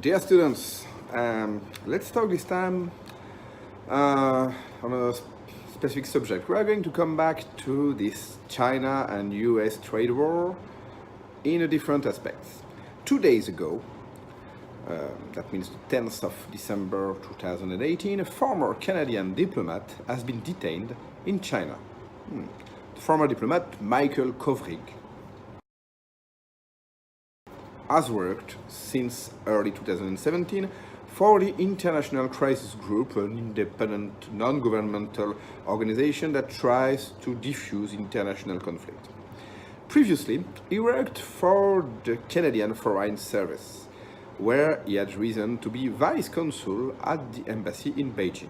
Dear students, let's talk this time on a specific subject. We are going to come back to this China and US trade war in a different aspects. 2 days ago, that means the 10th of December 2018, a former Canadian diplomat has been detained in China. The former diplomat, Michael Kovrig, has worked since early 2017 for the International Crisis Group, an independent, non-governmental organization that tries to diffuse international conflict. Previously, he worked for the Canadian Foreign Service, where he had reason to be vice consul at the embassy in Beijing.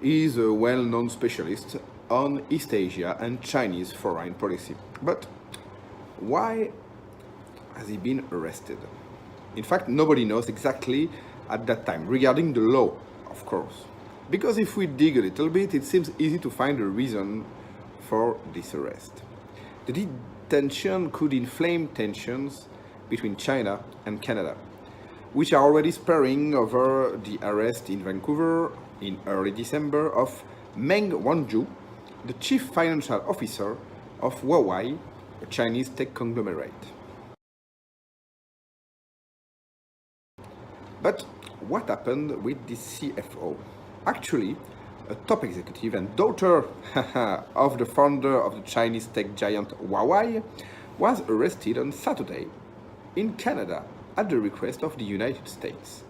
He is a well-known specialist on East Asia and Chinese foreign policy. But why has he been arrested? In fact, nobody knows exactly at that time, regarding the law, of course. Because if we dig a little bit, it seems easy to find a reason for this arrest. The detention could inflame tensions between China and Canada, which are already sparring over the arrest in Vancouver in early December of Meng Wanzhou, the chief financial officer of Huawei, a Chinese tech conglomerate. But what happened with the CFO? Actually, a top executive and daughter of the founder of the Chinese tech giant Huawei was arrested on Saturday in Canada at the request of the United States,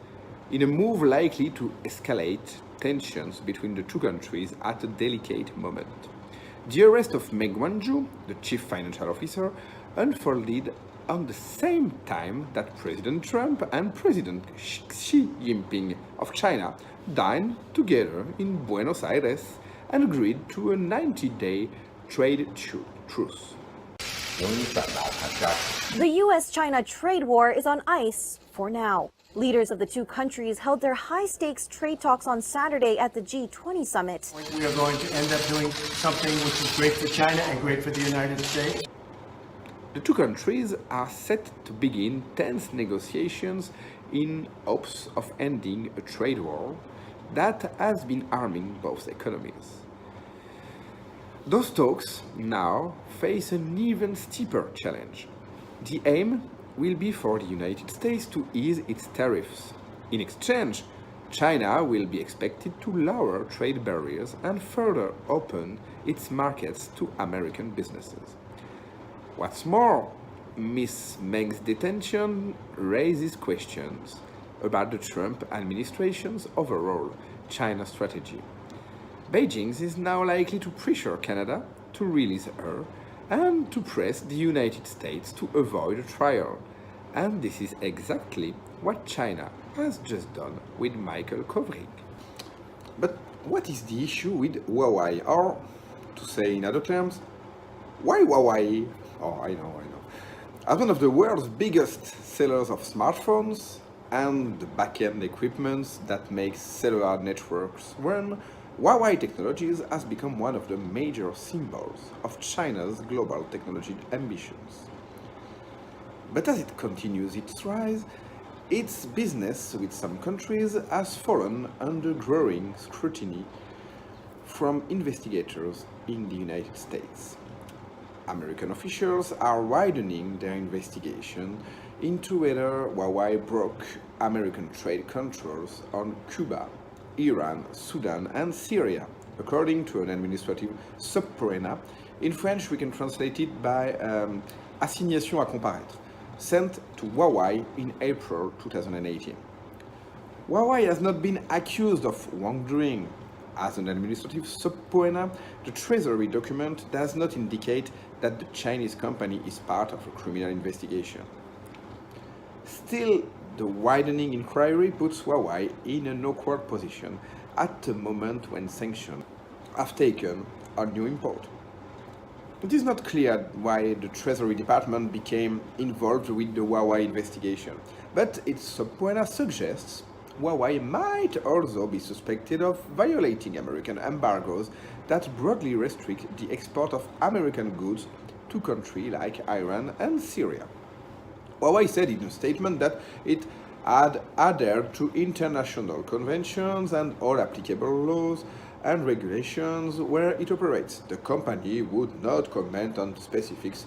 in a move likely to escalate tensions between the two countries at a delicate moment. The arrest of Meng Wanzhou, the chief financial officer, unfolded on the same time that President Trump and President Xi Jinping of China dined together in Buenos Aires and agreed to a 90-day trade truce. The US-China trade war is on ice for now. Leaders of the two countries held their high-stakes trade talks on Saturday at the G20 summit. We are going to end up doing something which is great for China and great for the United States. The two countries are set to begin tense negotiations in hopes of ending a trade war that has been harming both economies. Those talks now face an even steeper challenge. The aim will be for the United States to ease its tariffs. In exchange, China will be expected to lower trade barriers and further open its markets to American businesses. What's more, Ms. Meng's detention raises questions about the Trump administration's overall China strategy. Beijing is now likely to pressure Canada to release her and to press the United States to avoid a trial. And this is exactly what China has just done with Michael Kovrig. But what is the issue with Huawei? Or, to say in other terms, why Huawei? Oh, I know. As one of the world's biggest sellers of smartphones and the back-end equipment that makes cellular networks run, Huawei Technologies has become one of the major symbols of China's global technology ambitions. But as it continues its rise, its business with some countries has fallen under growing scrutiny from investigators in the United States. American officials are widening their investigation into whether Huawei broke American trade controls on Cuba, Iran, Sudan, and Syria, according to an administrative subpoena. In French, we can translate it by assignation à comparaître, sent to Huawei in April 2018. Huawei has not been accused of wrongdoing. As an administrative subpoena, the Treasury document does not indicate that the Chinese company is part of a criminal investigation. Still, the widening inquiry puts Huawei in an awkward position at a moment when sanctions have taken on new import. It is not clear why the Treasury Department became involved with the Huawei investigation, but its subpoena suggests Huawei might also be suspected of violating American embargoes that broadly restrict the export of American goods to countries like Iran and Syria. Huawei said in a statement that it had adhered to international conventions and all applicable laws and regulations where it operates. The company would not comment on specifics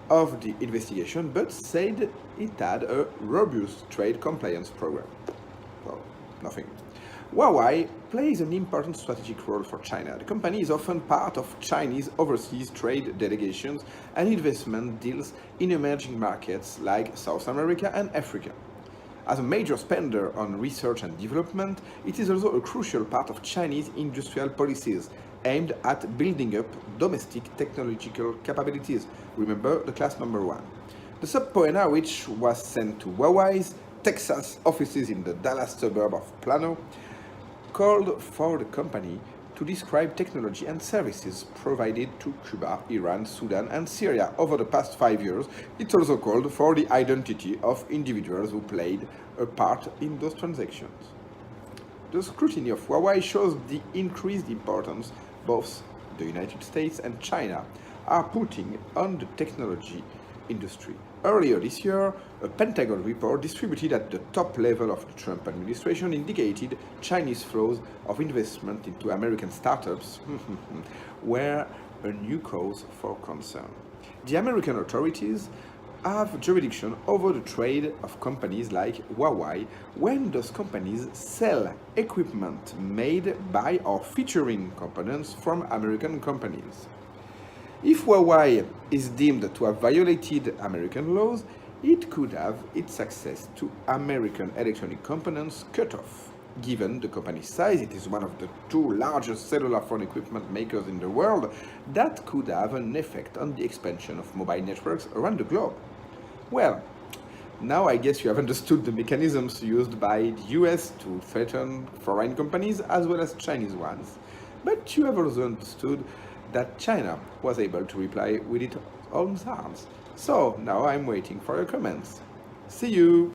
of the investigation but said it had a robust trade compliance program. Well, nothing. Huawei plays an important strategic role for China. The company is often part of Chinese overseas trade delegations and investment deals in emerging markets like South America and Africa. As a major spender on research and development, it is also a crucial part of Chinese industrial policies aimed at building up domestic technological capabilities. Remember the class number 1. The subpoena, which was sent to Huawei's Texas offices in the Dallas suburb of Plano, called for the company to describe technology and services provided to Cuba, Iran, Sudan, and Syria over the past 5 years. It also called for the identity of individuals who played a part in those transactions. The scrutiny of Huawei shows the increased importance both the United States and China are putting on the technology industry. Earlier this year, a Pentagon report distributed at the top level of the Trump administration indicated Chinese flows of investment into American startups were a new cause for concern. The American authorities have jurisdiction over the trade of companies like Huawei when those companies sell equipment made by or featuring components from American companies. If Huawei is deemed to have violated American laws, it could have its access to American electronic components cut off. Given the company's size, it is one of the 2 largest cellular phone equipment makers in the world. That could have an effect on the expansion of mobile networks around the globe. Well, now I guess you have understood the mechanisms used by the US to threaten foreign companies as well as Chinese ones. But you have also understood that China was able to reply with its own arms. So now I'm waiting for your comments. See you!